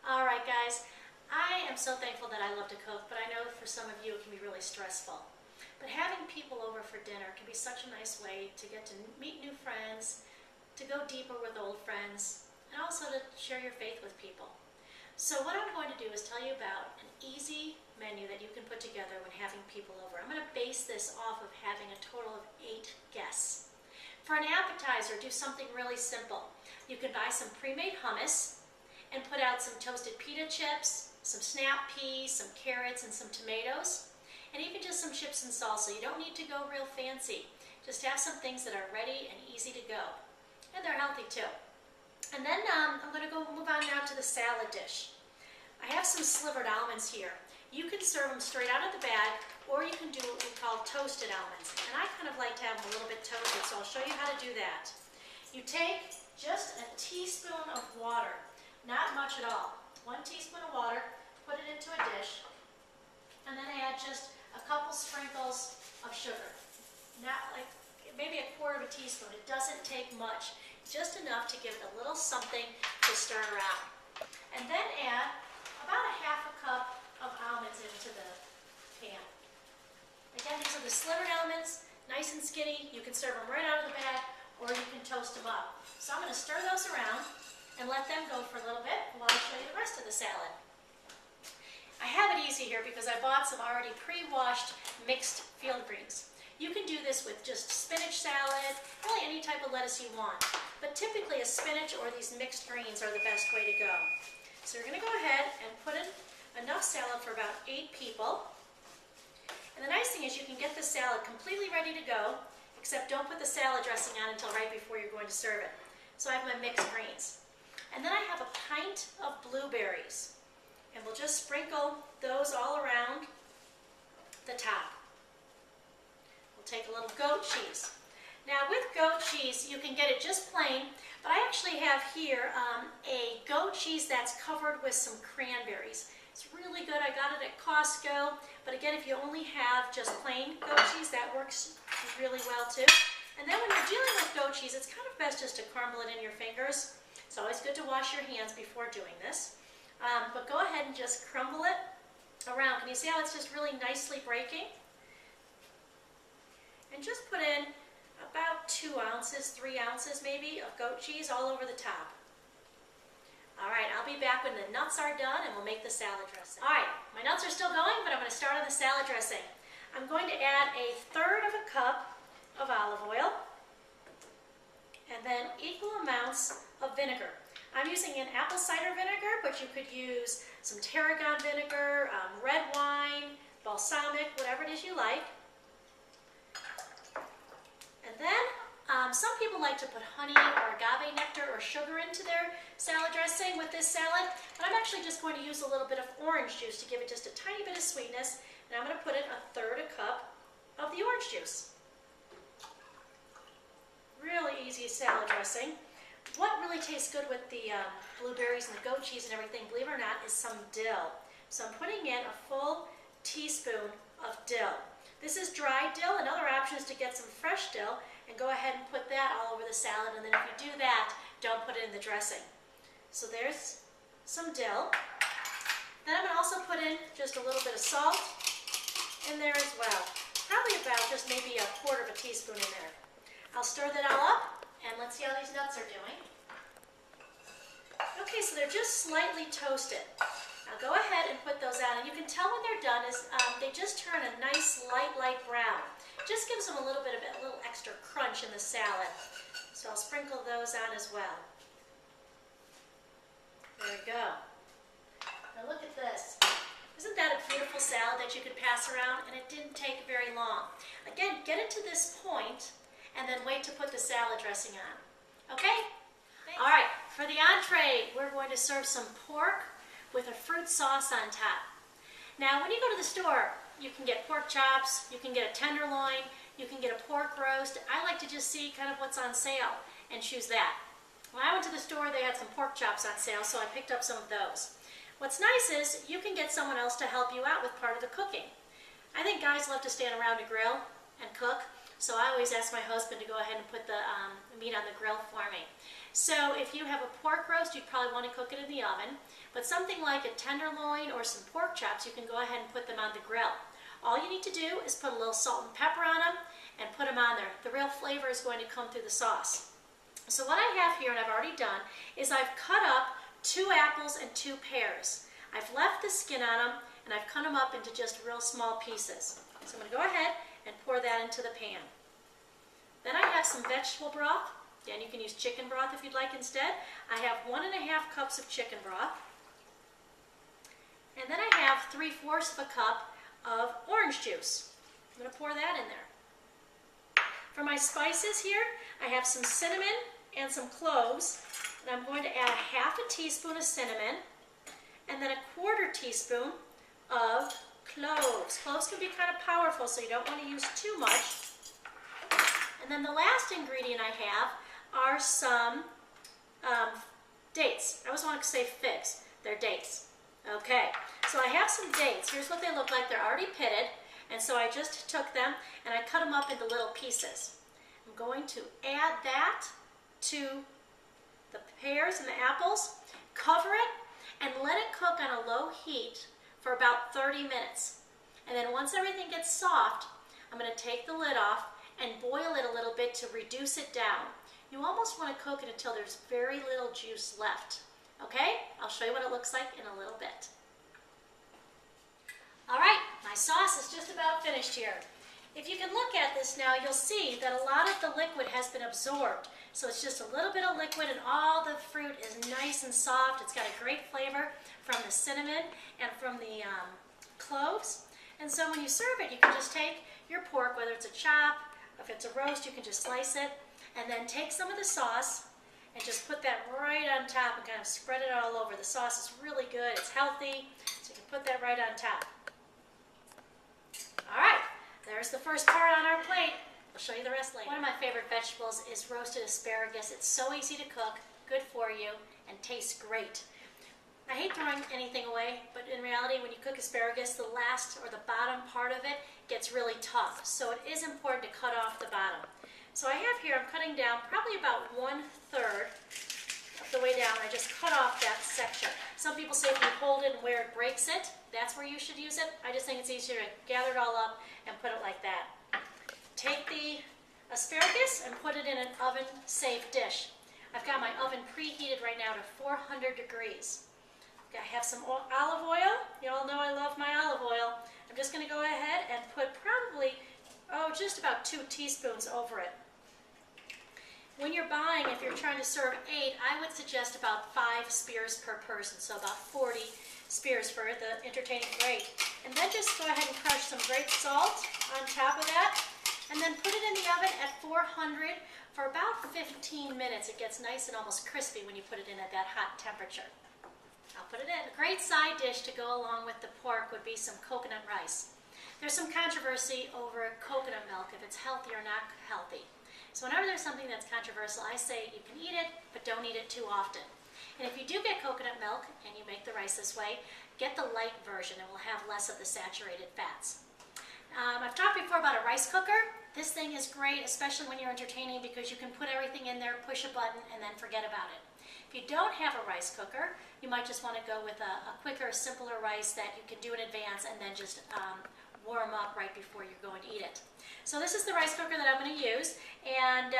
All right, guys, I am so thankful that I love to cook, but I know for some of you it can be really stressful. But having people over for dinner can be such a nice way to get to meet new friends, to go deeper with old friends, and also to share your faith with people. So what I'm going to do is tell you about an easy menu that you can put together when having people over. I'm going to base this off of having a total of 8 guests. For an appetizer, do something really simple. You can buy some pre-made hummus and put out some toasted pita chips, some snap peas, some carrots, and some tomatoes, and even just some chips and salsa. You don't need to go real fancy. Just have some things that are ready and easy to go. And they're healthy too. And then I'm going to move on now to the salad dish. I have some slivered almonds here. You can serve them straight out of the bag, or you can do what we call toasted almonds. And I kind of like to have them a little bit toasted, so I'll show you how to do that. You take just a teaspoon of water, not much at all. 1 teaspoon of water, put it into a dish, and then add just a couple sprinkles of sugar. Not like maybe 1/4 teaspoon. It doesn't take much, just enough to give it a little something to stir around. And then add about 1/2 cup of almonds into the pan. Again, these are the slivered almonds, nice and skinny. You can serve them right out of the bag, or you can toast them up. So I'm going to stir those around and let them go for a little bit while I show you the rest of the salad. I have it easy here because I bought some already pre-washed mixed field greens. You can do this with just spinach salad, really any type of lettuce you want. But typically a spinach or these mixed greens are the best way to go. So you're going to go ahead and put in enough salad for about 8 people. And the nice thing is you can get the salad completely ready to go, except don't put the salad dressing on until right before you're going to serve it. So I have my mixed greens. And then I have a pint of blueberries. And we'll just sprinkle those all around the top. We'll take a little goat cheese. Now with goat cheese, you can get it just plain, but I actually have here a goat cheese that's covered with some cranberries. It's really good. I got it at Costco, but again, if you only have just plain goat cheese, that works really well too. And then when you're dealing with goat cheese, it's kind of best just to crumble it in your fingers. It's always good to wash your hands before doing this. But go ahead and just crumble it around. Can you see how it's just really nicely breaking? And just put in about 2 ounces, 3 ounces maybe, of goat cheese all over the top. All right, I'll be back when the nuts are done and we'll make the salad dressing. All right, my nuts are still going, but I'm going to start on the salad dressing. I'm going to add 1/3 cup of olive oil and then equal amounts of vinegar. I'm using an apple cider vinegar, but you could use some tarragon vinegar, red wine, balsamic, whatever it is you like. And then some people like to put honey or agave nectar or sugar into their salad dressing with this salad, but I'm actually just going to use a little bit of orange juice to give it just a tiny bit of sweetness, and I'm going to put in 1/3 cup of the orange juice. Really easy salad dressing. What really tastes good with the blueberries and the goat cheese and everything, believe it or not, is some dill. So I'm putting in a full teaspoon of dill. This is dried dill. Another option is to get some fresh dill and go ahead and put that all over the salad. And then if you do that, don't put it in the dressing. So there's some dill. Then I'm going to also put in just a little bit of salt in there as well. Probably about just maybe 1/4 teaspoon in there. I'll stir that all up and let's see how these nuts are doing. Okay, so they're just slightly toasted. Now go ahead and put those out, and you can tell when they're done is they just turn a nice light brown. Just gives them a little extra crunch in the salad. So I'll sprinkle those on as well. There we go. Now look at this. Isn't that a beautiful salad that you could pass around? And it didn't take very long. Again, get it to this point and then wait to put the salad dressing on. Okay? Thanks. All right, for the entree, we're going to serve some pork with a fruit sauce on top. Now, when you go to the store, you can get pork chops, you can get a tenderloin, you can get a pork roast. I like to just see kind of what's on sale and choose that. When I went to the store, they had some pork chops on sale, so I picked up some of those. What's nice is you can get someone else to help you out with part of the cooking. I think guys love to stand around a grill and cook, so I always ask my husband to go ahead and put the meat on the grill for me. So if you have a pork roast, you'd probably want to cook it in the oven. But something like a tenderloin or some pork chops, you can go ahead and put them on the grill. All you need to do is put a little salt and pepper on them and put them on there. The real flavor is going to come through the sauce. So what I have here, and I've already done, is I've cut up 2 apples and 2 pears. I've left the skin on them, and I've cut them up into just real small pieces. So I'm going to go ahead and pour that into the pan. Then I have some vegetable broth. Again, you can use chicken broth if you'd like instead. I have 1½ cups of chicken broth. And then I have 3/4 of a cup of orange juice. I'm going to pour that in there. For my spices here, I have some cinnamon and some cloves. And I'm going to add 1/2 teaspoon of cinnamon and then 1/4 teaspoon of cloves. Cloves can be kind of powerful, so you don't want to use too much. And then the last ingredient I have are some dates. I always want to say figs. They're dates. Okay, so I have some dates. Here's what they look like. They're already pitted, and so I just took them and I cut them up into little pieces. I'm going to add that to the pears and the apples, cover it, and let it cook on a low heat for about 30 minutes. And then once everything gets soft, I'm going to take the lid off and boil it a little bit to reduce it down. You almost want to cook it until there's very little juice left. Okay, I'll show you what it looks like in a little bit. All right, my sauce is just about finished here. If you can look at this now, you'll see that a lot of the liquid has been absorbed. So it's just a little bit of liquid and all the fruit is nice and soft. It's got a great flavor from the cinnamon and from the cloves. And so when you serve it, you can just take your pork, whether it's a chop, if it's a roast, you can just slice it, and then take some of the sauce and just put that right on top and kind of spread it all over. The sauce is really good, it's healthy, so you can put that right on top. All right, there's the first part on our plate. I'll show you the rest later. One of my favorite vegetables is roasted asparagus. It's so easy to cook, good for you, and tastes great. I hate throwing anything away, but in reality, when you cook asparagus, the last or the bottom part of it gets really tough. So it is important to cut off the bottom. So I have here, I'm cutting down probably about 1/3 of the way down. I just cut off that section. Some people say if you hold it and where it breaks it, that's where you should use it. I just think it's easier to gather it all up and put it like that. Take the asparagus and put it in an oven-safe dish. I've got my oven preheated right now to 400 degrees. I have some olive oil. You all know I love my olive oil. I'm just going to go ahead and put probably, just about 2 teaspoons over it. When you're buying, if you're trying to serve 8, I would suggest about 5 spears per person, so about 40 spears for the entertaining grate. And then just go ahead and crush some grape salt on top of that, and then put it in the oven at 400 for about 15 minutes. It gets nice and almost crispy when you put it in at that hot temperature. I'll put it in. A great side dish to go along with the pork would be some coconut rice. There's some controversy over coconut milk, if it's healthy or not healthy. So whenever there's something that's controversial, I say you can eat it, but don't eat it too often. And if you do get coconut milk and you make the rice this way, get the light version. It will have less of the saturated fats. I've talked before about a rice cooker. This thing is great, especially when you're entertaining, because you can put everything in there, push a button, and then forget about it. If you don't have a rice cooker, you might just want to go with a quicker, simpler rice that you can do in advance and then just warm up right before you're going to eat it. So this is the rice cooker that I'm going to use, and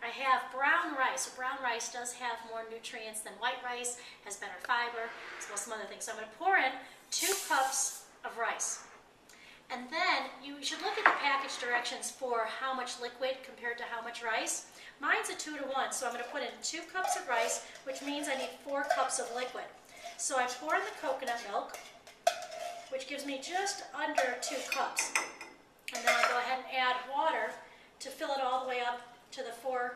I have brown rice. So brown rice does have more nutrients than white rice, has better fiber, as well as some other things. So I'm going to pour in 2 cups of rice. And then you should look at the package directions for how much liquid compared to how much rice. Mine's a 2-to-1, so I'm going to put in 2 cups of rice, which means I need 4 cups of liquid. So I pour in the coconut milk, which gives me just under 2 cups. And then I'll go ahead and add water to fill it all the way up to the 4-cup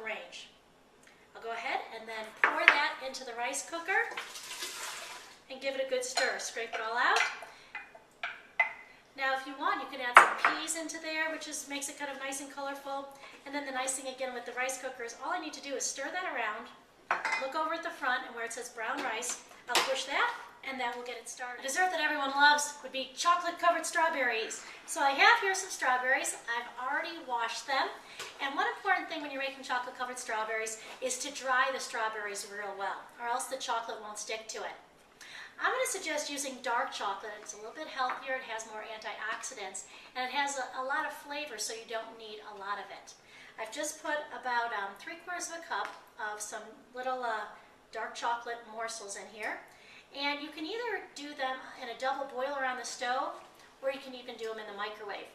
range. I'll go ahead and then pour that into the rice cooker and give it a good stir. Scrape it all out. Now if you want, you can add some peas into there, which makes it kind of nice and colorful. And then the nice thing again with the rice cooker is all I need to do is stir that around, look over at the front, and where it says brown rice, I'll push that, and that will get it started. A dessert that everyone loves would be chocolate-covered strawberries. So I have here some strawberries. I've already washed them. And one important thing when you're making chocolate-covered strawberries is to dry the strawberries real well, or else the chocolate won't stick to it. I'm going to suggest using dark chocolate. It's a little bit healthier, it has more antioxidants, and it has a lot of flavor, so you don't need a lot of it. I've just put about 3/4 of a cup of some little dark chocolate morsels in here. And you can either do them in a double boiler on the stove, or you can even do them in the microwave.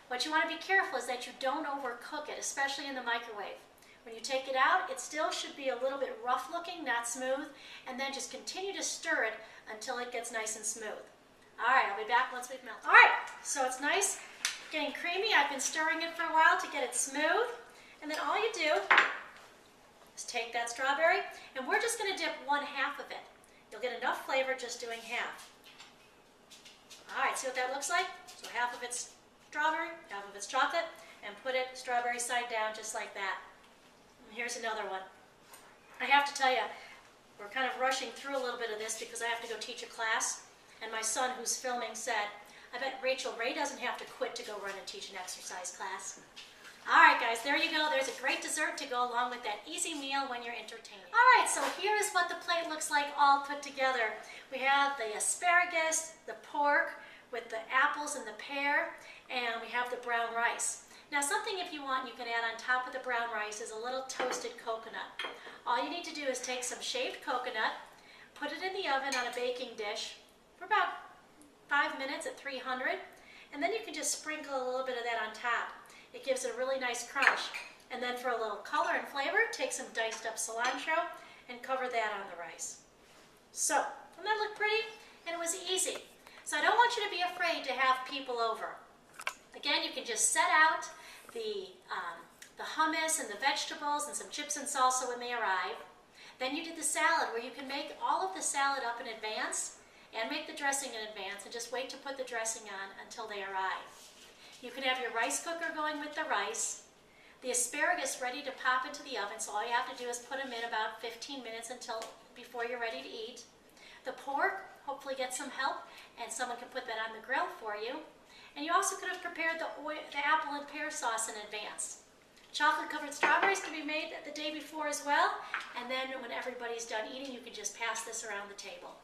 What you want to be careful is that you don't overcook it, especially in the microwave. When you take it out, it still should be a little bit rough looking, not smooth, and then just continue to stir it until it gets nice and smooth. All right, I'll be back once we've melted. All right, so it's nice, getting creamy. I've been stirring it for a while to get it smooth. And then all you do is take that strawberry, and we're just going to dip 1/2 of it. You'll get enough flavor just doing half. All right, see what that looks like? So 1/2 of it's strawberry, 1/2 of it's chocolate, and put it strawberry side down just like that. And here's another one. I have to tell you, we're kind of rushing through a little bit of this because I have to go teach a class, and my son who's filming said, I bet Rachel Ray doesn't have to quit to go run and teach an exercise class. All right, guys, there you go. There's a great dessert to go along with that easy meal when you're entertaining. All right, so here is what the plate looks like all put together. We have the asparagus, the pork with the apples and the pear, and we have the brown rice. Now, something if you want you can add on top of the brown rice is a little toasted coconut. All you need to do is take some shaved coconut, put it in the oven on a baking dish for about 5 minutes at 300, and then you can just sprinkle a little bit of that on top. It gives it a really nice crunch. And then for a little color and flavor, take some diced up cilantro and cover that on the rice. So, doesn't that look pretty? And it was easy. So I don't want you to be afraid to have people over. Again, you can just set out the hummus and the vegetables and some chips and salsa when they arrive. Then you do the salad, where you can make all of the salad up in advance and make the dressing in advance and just wait to put the dressing on until they arrive. You can have your rice cooker going with the rice. The asparagus ready to pop into the oven, so all you have to do is put them in about 15 minutes before you're ready to eat. The pork, hopefully get some help, and someone can put that on the grill for you. And you also could have prepared the apple and pear sauce in advance. Chocolate-covered strawberries can be made the day before as well, and then when everybody's done eating, you can just pass this around the table.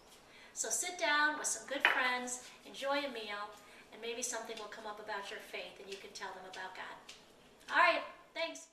So sit down with some good friends, enjoy a meal, and maybe something will come up about your faith and you can tell them about God. All right, thanks.